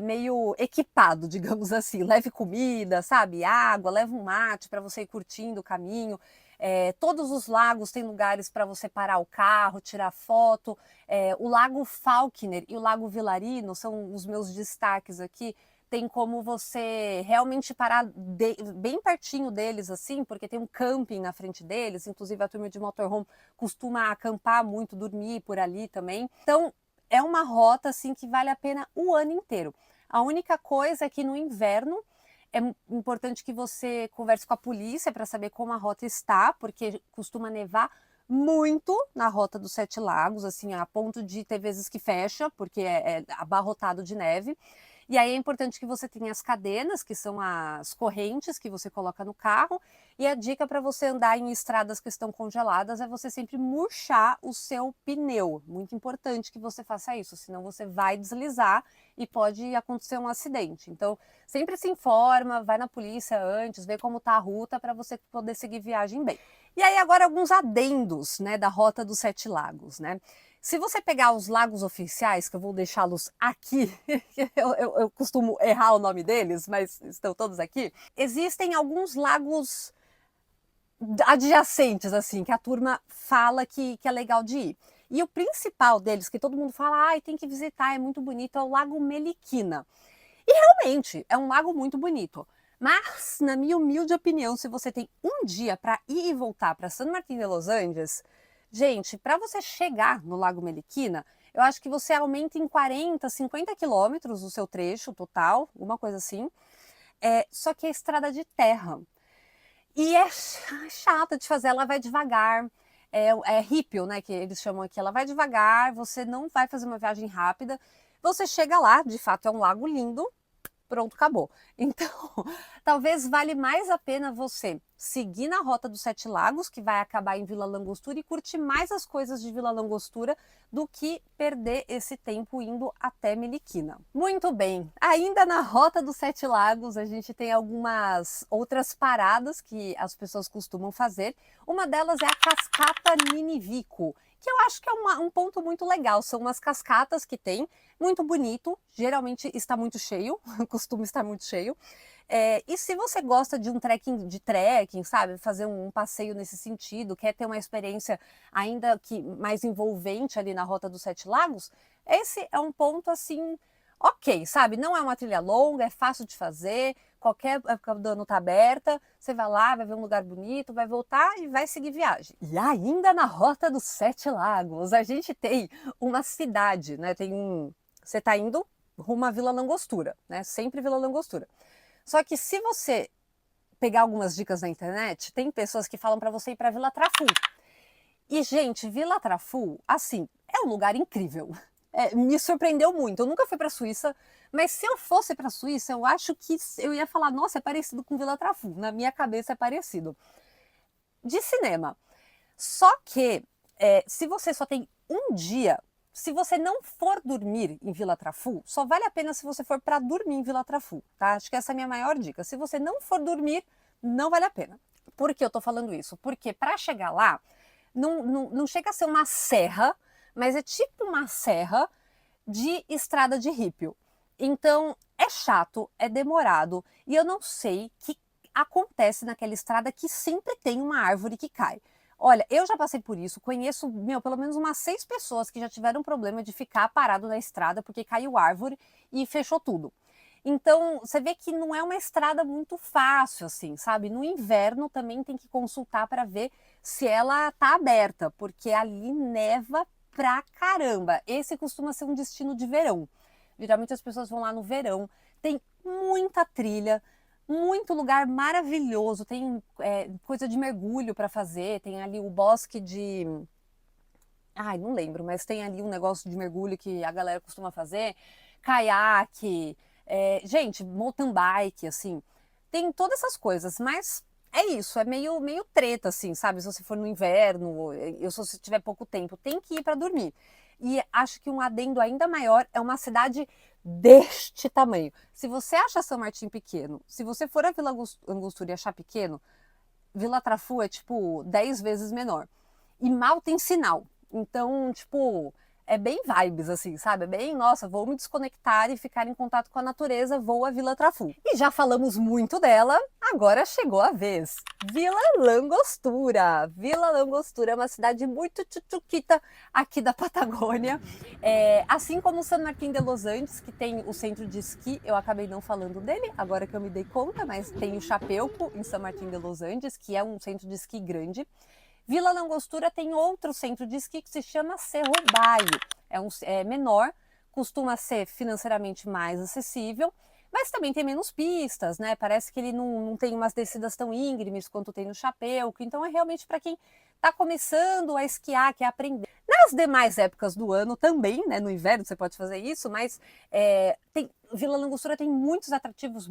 [SPEAKER 1] meio equipado, digamos assim. Leve comida, sabe? Água, leve um mate para você ir curtindo o caminho. Todos os lagos têm lugares para você parar o carro, tirar foto. O Lago Falkner e o Lago Vilarino são os meus destaques aqui. Tem como você realmente parar bem pertinho deles, assim, porque tem um camping na frente deles. Inclusive, a turma de motorhome costuma acampar muito, dormir por ali também. Então, é uma rota assim que vale a pena o ano inteiro. A única coisa é que no inverno é importante que você converse com a polícia para saber como a rota está, porque costuma nevar muito na rota dos Sete Lagos, assim, a ponto de ter vezes que fecha, porque é abarrotado de neve. E aí é importante que você tenha as cadenas, que são as correntes que você coloca no carro. E a dica para você andar em estradas que estão congeladas é você sempre murchar o seu pneu. Muito importante que você faça isso, senão você vai deslizar e pode acontecer um acidente. Então, sempre se informa, vai na polícia antes, vê como está a ruta para você poder seguir viagem bem. E aí agora alguns adendos, né, da Rota dos Sete Lagos, né? Se você pegar os lagos oficiais, que eu vou deixá-los aqui, eu costumo errar o nome deles, mas estão todos aqui, existem alguns lagos adjacentes, assim, que a turma fala que é legal de ir. E o principal deles, que todo mundo fala, ai, tem que visitar, é muito bonito, é o Lago Meliquina. E realmente, é um lago muito bonito. Mas, na minha humilde opinião, se você tem um dia para ir e voltar para San Martín de los Andes, gente, para você chegar no Lago Meliquina, eu acho que você aumenta em 40, 50 quilômetros o seu trecho total, uma coisa assim. Só que é estrada de terra. E é chata de fazer, ela vai devagar. É rípio, né, que eles chamam aqui. Ela vai devagar, você não vai fazer uma viagem rápida. Você chega lá, de fato é um lago lindo, pronto, acabou. Então, talvez vale mais a pena você seguir na Rota dos Sete Lagos, que vai acabar em Vila Langostura, e curtir mais as coisas de Vila Langostura do que perder esse tempo indo até Meliquina. Muito bem, ainda na Rota dos Sete Lagos, a gente tem algumas outras paradas que as pessoas costumam fazer. Uma delas é a Cascata Ninivico, que eu acho que é um ponto muito legal. São umas cascatas que tem, muito bonito, geralmente está muito cheio, costuma estar muito cheio. E se você gosta de um trekking, sabe, fazer um passeio nesse sentido, quer ter uma experiência ainda que mais envolvente ali na Rota dos Sete Lagos, esse é um ponto assim, ok, sabe? Não é uma trilha longa, é fácil de fazer, qualquer época do ano tá aberta, você vai lá, vai ver um lugar bonito, vai voltar e vai seguir viagem. E ainda na Rota dos Sete Lagos, a gente tem uma cidade, né? Você tá indo rumo à Vila Langostura, né? Sempre Vila Langostura. Só que se você pegar algumas dicas na internet, tem pessoas que falam para você ir para Vila Traful. E, gente, Vila Traful, assim, é um lugar incrível. Me surpreendeu muito. Eu nunca fui para a Suíça, mas se eu fosse para a Suíça, eu acho que eu ia falar, nossa, é parecido com Vila Traful. Na minha cabeça é parecido. De cinema. Só que, se você só tem um dia, se você não for dormir em Vila Traful, só vale a pena se você for para dormir em Vila Traful, tá? Acho que essa é a minha maior dica. Se você não for dormir, não vale a pena. Por que eu tô falando isso? Porque para chegar lá, não chega a ser uma serra, mas é tipo uma serra de estrada de rípio. Então, é chato, é demorado, e eu não sei o que acontece naquela estrada que sempre tem uma árvore que cai. Olha, eu já passei por isso, conheço, pelo menos umas 6 pessoas que já tiveram problema de ficar parado na estrada porque caiu árvore e fechou tudo. Então, você vê que não é uma estrada muito fácil, assim, sabe? No inverno também tem que consultar para ver se ela tá aberta, porque ali neva pra caramba. Esse costuma ser um destino de verão. Geralmente as pessoas vão lá no verão. Tem muita trilha, muito lugar maravilhoso, tem coisa de mergulho para fazer, tem ali o bosque de... Ai, não lembro, mas tem ali um negócio de mergulho que a galera costuma fazer, caiaque, gente, mountain bike, assim, tem todas essas coisas, mas é isso, é meio treta, assim, sabe? Se você for no inverno, eu se você tiver pouco tempo, tem que ir para dormir. E acho que um adendo ainda maior é uma cidade deste tamanho. Se você acha São Martin pequeno, se você for a Vila Angostura e achar pequeno, Vila Trafu é tipo 10 vezes menor. E mal tem sinal. Então, tipo, é bem vibes, assim, sabe? É bem, nossa, vou me desconectar e ficar em contato com a natureza, vou a Vila Trafu. E já falamos muito dela, agora chegou a vez. Vila Langostura. Vila Langostura é uma cidade muito tchutchuquita aqui da Patagônia. Assim como San Martín de los Andes, que tem o centro de esqui, eu acabei não falando dele, agora que eu me dei conta, mas tem o Chapeuco em San Martín de los Andes, que é um centro de esqui grande. Vila Langostura tem outro centro de esqui que se chama Cerro Baio. É menor, costuma ser financeiramente mais acessível, mas também tem menos pistas, né? Parece que ele não tem umas descidas tão íngremes quanto tem no Chapeuco. Então é realmente para quem está começando a esquiar, quer aprender. Nas demais épocas do ano também, né? No inverno você pode fazer isso, mas Vila Langostura tem muitos atrativos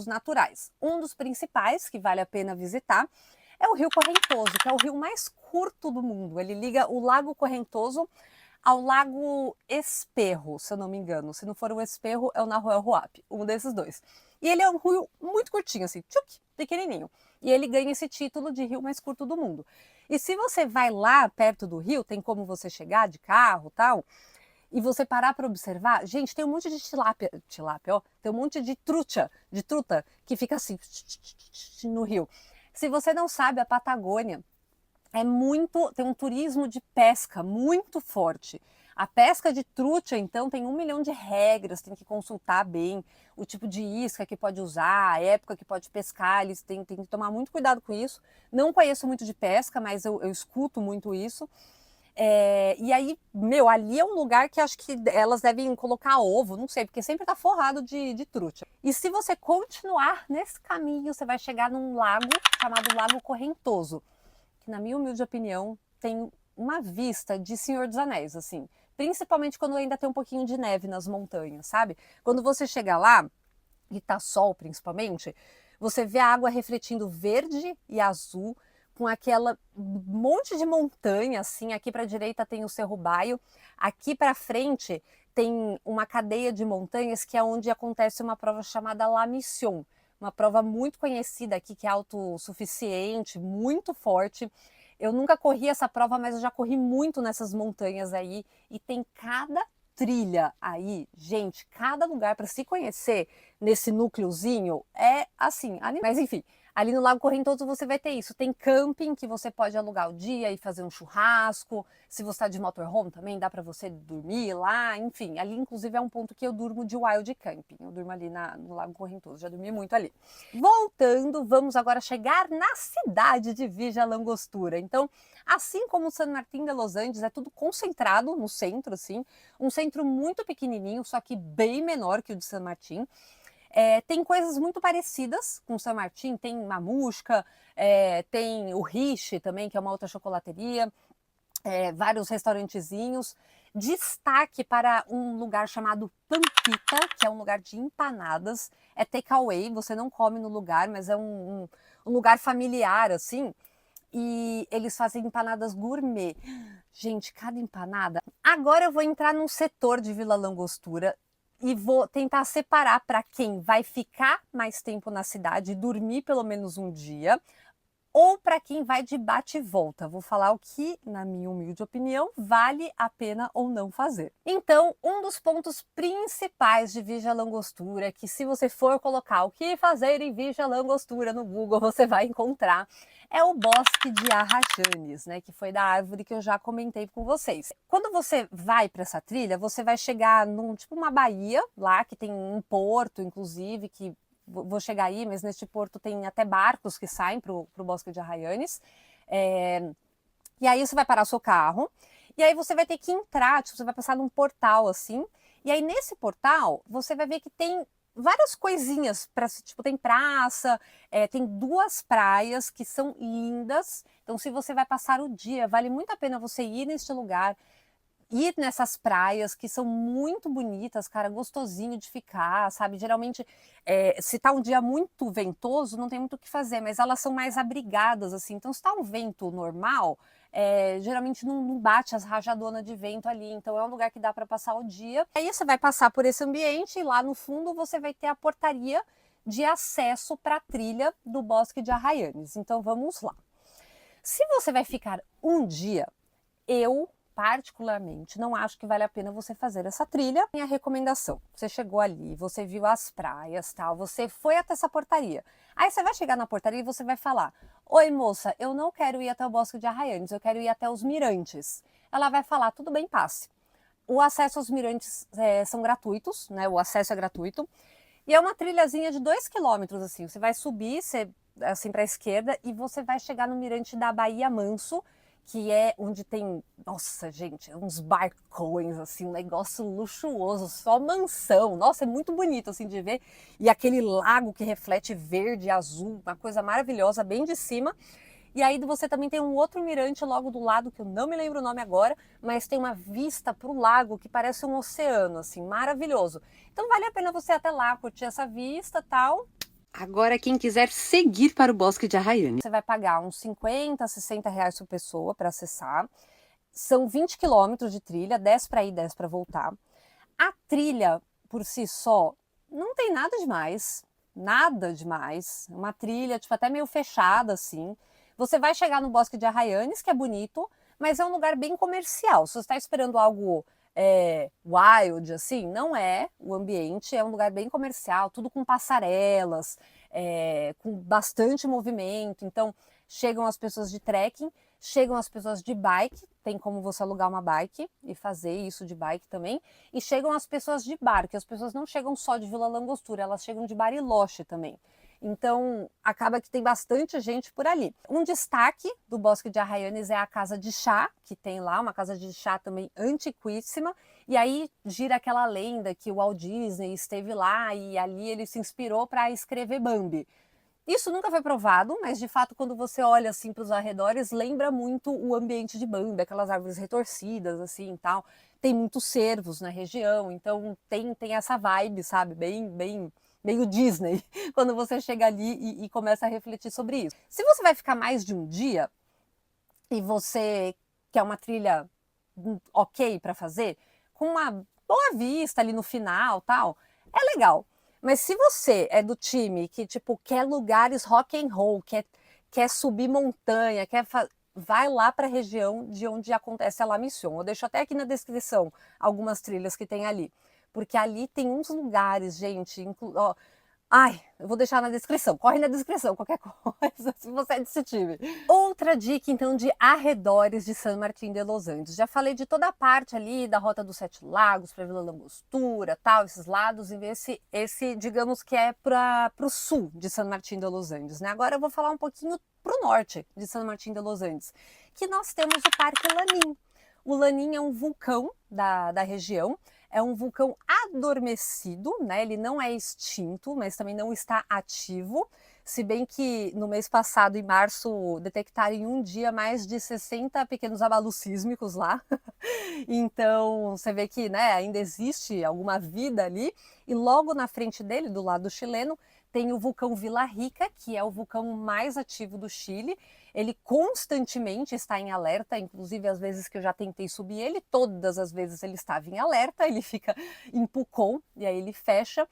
[SPEAKER 1] naturais. Um dos principais que vale a pena visitar é o Rio Correntoso, que é o rio mais curto do mundo. Ele liga o Lago Correntoso ao Lago Esperro, se eu não me engano. Se não for o Esperro, é o Nahuel Huapi, um desses dois. E ele é um rio muito curtinho, assim, tchuc, pequenininho. E ele ganha esse título de rio mais curto do mundo. E se você vai lá perto do rio, tem como você chegar de carro, tal, e você parar para observar, gente, tem um monte de tilápia, ó, tem um monte de truta, que fica assim no rio. Se você não sabe, a Patagônia tem um turismo de pesca muito forte. A pesca de trucha, então, tem 1 milhão de regras, tem que consultar bem o tipo de isca que pode usar, a época que pode pescar, eles têm que tomar muito cuidado com isso. Não conheço muito de pesca, mas eu escuto muito isso. E aí, ali é um lugar que acho que elas devem colocar ovo, não sei, porque sempre tá forrado de trucha. E se você continuar nesse caminho, você vai chegar num lago chamado Lago Correntoso, que na minha humilde opinião tem uma vista de Senhor dos Anéis, assim. Principalmente quando ainda tem um pouquinho de neve nas montanhas, sabe? Quando você chega lá, e tá sol principalmente, você vê a água refletindo verde e azul, com aquela monte de montanha, assim, aqui para a direita tem o Cerro Baio, aqui para frente tem uma cadeia de montanhas que é onde acontece uma prova chamada La Mission, uma prova muito conhecida aqui, que é autossuficiente, muito forte. Eu nunca corri essa prova, mas eu já corri muito nessas montanhas aí, e tem cada trilha aí, gente, cada lugar para se conhecer nesse núcleozinho é assim, mas enfim, ali no Lago Correntoso você vai ter isso. Tem camping que você pode alugar o dia e fazer um churrasco. Se você está de motorhome também, dá para você dormir lá. Enfim, ali inclusive é um ponto que eu durmo de wild camping. Eu durmo ali no Lago Correntoso, já dormi muito ali. Voltando, vamos agora chegar na cidade de Villa Langostura. Então, assim como San Martín de los Andes, é tudo concentrado no centro, assim. Um centro muito pequenininho, só que bem menor que o de San Martín. Tem coisas muito parecidas com o San Martín, tem Mamushka, tem o Riche também, que é uma outra chocolateria, vários restaurantezinhos. Destaque para um lugar chamado Pampita, que é um lugar de empanadas, é takeaway, você não come no lugar, mas é um lugar familiar, assim, e eles fazem empanadas gourmet. Gente, cada empanada. Agora eu vou entrar num setor de Vila Langostura e vou tentar separar para quem vai ficar mais tempo na cidade, dormir pelo menos um dia, ou para quem vai de bate e volta. Vou falar o que, na minha humilde opinião, vale a pena ou não fazer. Então, um dos pontos principais de Villa Langostura, que se você for colocar o que fazer em Villa Langostura no Google, você vai encontrar, é o Bosque de Arrajanes, né, que foi da árvore que eu já comentei com vocês. Quando você vai para essa trilha, você vai chegar num tipo uma baía lá, que tem um porto, inclusive, que vou chegar aí, mas neste porto tem até barcos que saem para o Bosque de Arrayanes. E aí você vai parar o seu carro, e aí você vai ter que entrar, tipo, você vai passar num portal assim, e aí nesse portal você vai ver que tem várias coisinhas, tipo, tem praça, tem 2 praias que são lindas, então se você vai passar o dia, vale muito a pena você ir neste lugar, ir nessas praias que são muito bonitas, cara, gostosinho de ficar, sabe? Geralmente, se tá um dia muito ventoso, não tem muito o que fazer, mas elas são mais abrigadas, assim. Então, se tá um vento normal, geralmente não bate as rajadonas de vento ali. Então, é um lugar que dá para passar o dia. Aí você vai passar por esse ambiente e lá no fundo você vai ter a portaria de acesso para a trilha do Bosque de Arraianes. Então, vamos lá. Se você vai ficar um dia, eu particularmente não acho que vale a pena você fazer essa trilha. Minha recomendação: você chegou ali, você viu as praias, tal, você foi até essa portaria. Aí você vai chegar na portaria e você vai falar: oi, moça, eu não quero ir até o Bosque de Arraianes, eu quero ir até os mirantes. Ela vai falar: tudo bem, passe. O acesso aos mirantes são gratuitos, né? O acesso é gratuito. E é uma trilhazinha de 2 km, assim. Você vai subir, assim, para a esquerda, e você vai chegar no mirante da Baía Manso, que é onde tem, nossa, gente, uns barcões, assim, um negócio luxuoso, só mansão. Nossa, é muito bonito, assim, de ver. E aquele lago que reflete verde e azul, uma coisa maravilhosa, bem de cima. E aí você também tem um outro mirante logo do lado, que eu não me lembro o nome agora, mas tem uma vista para o lago que parece um oceano, assim, maravilhoso. Então vale a pena você ir até lá, curtir essa vista e tal.
[SPEAKER 2] Agora, quem quiser seguir para o Bosque de Arraiane.
[SPEAKER 1] Você vai pagar uns 50, 60 reais por pessoa para acessar. São 20 quilômetros de trilha, 10 para ir, 10 para voltar. A trilha, por si só, não tem nada demais. Nada demais. Uma trilha, tipo, até meio fechada, assim. Você vai chegar no Bosque de Arraianes, que é bonito, mas é um lugar bem comercial. Se você está esperando algo wild, assim, não é o ambiente, é um lugar bem comercial, tudo com passarelas, com bastante movimento. Então, chegam as pessoas de trekking, chegam as pessoas de bike, tem como você alugar uma bike e fazer isso de bike também, e chegam as pessoas de barco, as pessoas não chegam só de Vila Langostura, elas chegam de Bariloche também. Então, acaba que tem bastante gente por ali. Um destaque do Bosque de Arraianes é a casa de chá, que tem lá, uma casa de chá também antiquíssima, e aí gira aquela lenda que o Walt Disney esteve lá e ali ele se inspirou para escrever Bambi. Isso nunca foi provado, mas de fato, quando você olha assim para os arredores, lembra muito o ambiente de Bambi, aquelas árvores retorcidas, assim e tal. Tem muitos cervos na região, então tem essa vibe, sabe? Bem meio Disney, quando você chega ali e começa a refletir sobre isso. Se você vai ficar mais de um dia e você quer uma trilha ok para fazer, com uma boa vista ali no final, tal, é legal. Mas se você é do time que tipo quer lugares rock and roll, quer subir montanha, vai lá para a região de onde acontece a La Mission. Eu deixo até aqui na descrição algumas trilhas que tem ali, porque ali tem uns lugares, gente, ó, ai, eu vou deixar na descrição. Corre na descrição, qualquer coisa, se você é desse time. Outra dica, então, de arredores de San Martín de los Andes. Já falei de toda a parte ali da Rota dos Sete Lagos, para Vila Langostura, tal, esses lados. E esse digamos que é para o sul de San Martín de los Andes, né? Agora eu vou falar um pouquinho para o norte de San Martín de los Andes, que nós temos o Parque Lanín. O Lanín é um vulcão da região. É um vulcão adormecido, né? Ele não é extinto, mas também não está ativo. Se bem que no mês passado, em março, detectaram em um dia mais de 60 pequenos abalos sísmicos lá. Então, você vê que, né, ainda existe alguma vida ali. E logo na frente dele, do lado chileno, tem o vulcão Vila Rica, que é o vulcão mais ativo do Chile. Ele constantemente está em alerta, inclusive as vezes que eu já tentei subir ele, todas as vezes ele estava em alerta, ele fica em Pucón e aí ele fecha.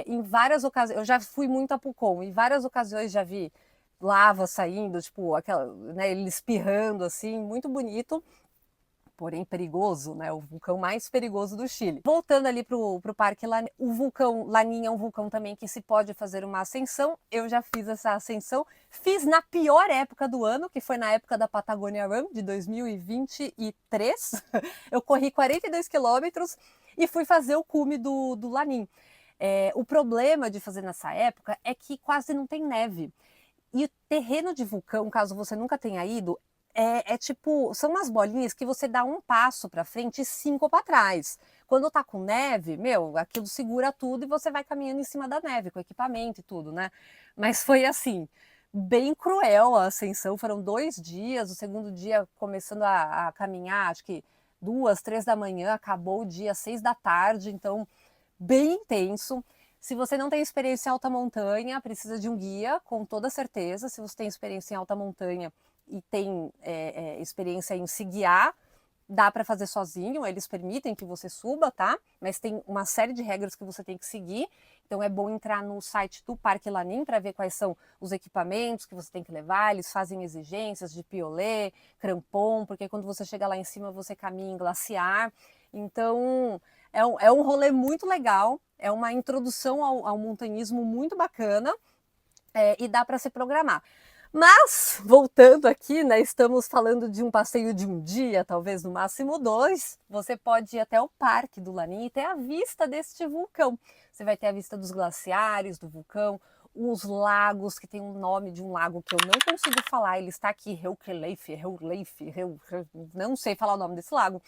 [SPEAKER 1] Em várias ocasiões, eu já fui muito a Pucón, em várias ocasiões já vi lava saindo, tipo, aquela, né, ele espirrando assim, muito bonito. Porém perigoso, né? O vulcão mais perigoso do Chile. Voltando ali para o Parque Lanín, o vulcão Lanín é um vulcão também que se pode fazer uma ascensão. Eu já fiz essa ascensão, fiz na pior época do ano, que foi na época da Patagonia Run, de 2023. Eu corri 42 quilômetros e fui fazer o cume do Lanín. O problema de fazer nessa época é que quase não tem neve. E o terreno de vulcão, caso você nunca tenha ido, tipo, são umas bolinhas que você dá um passo para frente e 5 para trás. Quando tá com neve, meu, aquilo segura tudo e você vai caminhando em cima da neve, com equipamento e tudo, né? Mas foi assim, bem cruel a ascensão, foram 2 dias, o segundo dia começando a caminhar, acho que 2, 3 da manhã, acabou o dia 6 da tarde, então bem intenso. Se você não tem experiência em alta montanha, precisa de um guia, com toda certeza. Se você tem experiência em alta montanha e tem experiência em se guiar, dá para fazer sozinho, eles permitem que você suba, tá? Mas tem uma série de regras que você tem que seguir. Então é bom entrar no site do Parque Lanim para ver quais são os equipamentos que você tem que levar. Eles fazem exigências de piolê, crampon, porque quando você chega lá em cima você caminha em glaciar. Então é um rolê muito legal, é uma introdução ao montanhismo muito bacana e dá para se programar. Mas, voltando aqui, né, estamos falando de um passeio de um dia, talvez no máximo 2, você pode ir até o Parque do Lanim e ter a vista deste vulcão. Você vai ter a vista dos glaciares, do vulcão, os lagos, que tem um nome de um lago que eu não consigo falar, ele está aqui, Heukeleife, não sei falar o nome desse lago.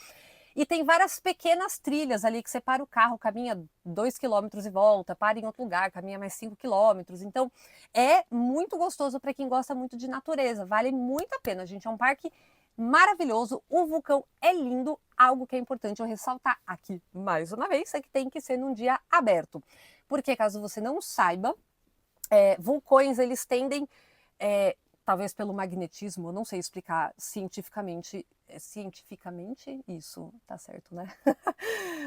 [SPEAKER 1] E tem várias pequenas trilhas ali que você para o carro, caminha 2 quilômetros e volta, para em outro lugar, caminha mais 5 quilômetros. Então, é muito gostoso para quem gosta muito de natureza. Vale muito a pena, gente. É um parque maravilhoso. O vulcão é lindo. Algo que é importante eu ressaltar aqui, mais uma vez, é que tem que ser num dia aberto. Porque, caso você não saiba, vulcões, eles tendem... talvez pelo magnetismo, eu não sei explicar cientificamente isso, tá certo, né?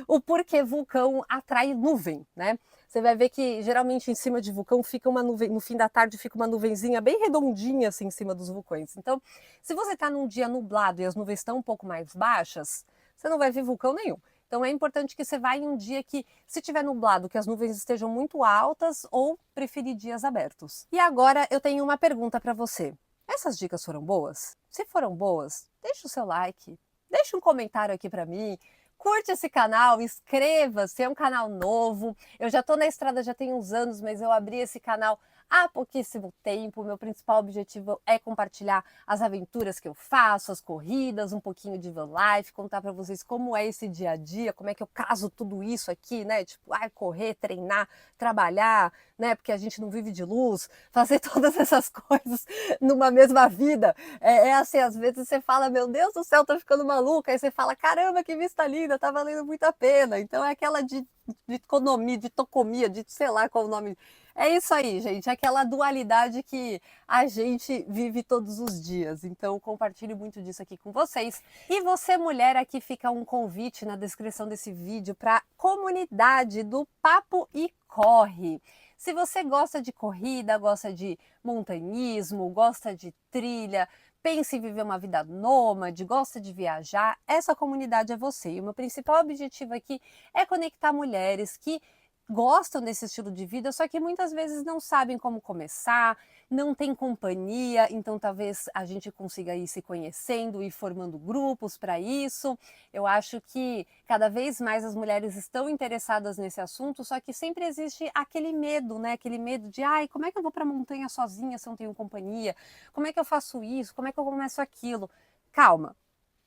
[SPEAKER 1] O porquê vulcão atrai nuvem, né? Você vai ver que geralmente em cima de vulcão fica uma nuvem, no fim da tarde fica uma nuvenzinha bem redondinha assim em cima dos vulcões. Então, se você tá num dia nublado e as nuvens estão um pouco mais baixas, você não vai ver vulcão nenhum. Então é importante que você vá em um dia que, se tiver nublado, que as nuvens estejam muito altas ou preferir dias abertos. E agora eu tenho uma pergunta para você. Essas dicas foram boas? Se foram boas, deixa o seu like, deixa um comentário aqui para mim, curte esse canal, inscreva-se, é um canal novo. Eu já estou na estrada já tem uns anos, mas eu abri esse canal há pouquíssimo tempo. Meu principal objetivo é compartilhar as aventuras que eu faço, as corridas, um pouquinho de van life, contar para vocês como é esse dia a dia, como é que eu caso tudo isso aqui, né? Tipo, correr, treinar, trabalhar, né? Porque a gente não vive de luz, fazer todas essas coisas numa mesma vida. É assim, às vezes você fala, meu Deus do céu, tô ficando maluca, aí você fala, caramba, que vista linda, tá valendo muito a pena. Então é aquela de economia, de tocomia, de sei lá qual o nome. É isso aí, gente, aquela dualidade que a gente vive todos os dias. Então, compartilho muito disso aqui com vocês. E você, mulher, aqui fica um convite na descrição desse vídeo para a comunidade do Papo e Corre. Se você gosta de corrida, gosta de montanhismo, gosta de trilha, pensa em viver uma vida nômade, gosta de viajar, essa comunidade é você. E o meu principal objetivo aqui é conectar mulheres que gostam desse estilo de vida, só que muitas vezes não sabem como começar, não tem companhia, então talvez a gente consiga ir se conhecendo e formando grupos para isso. Eu acho que cada vez mais as mulheres estão interessadas nesse assunto, só que sempre existe aquele medo, né? Aquele medo de, como é que eu vou para a montanha sozinha se eu não tenho companhia? Como é que eu faço isso? Como é que eu começo aquilo? Calma,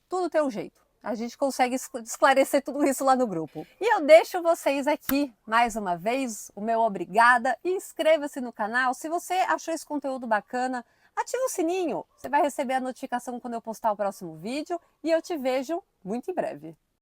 [SPEAKER 1] tudo tem um jeito. A gente consegue esclarecer tudo isso lá no grupo. E eu deixo vocês aqui, mais uma vez, o meu obrigada. E inscreva-se no canal. Se você achou esse conteúdo bacana, ativa o sininho. Você vai receber a notificação quando eu postar o próximo vídeo. E eu te vejo muito em breve.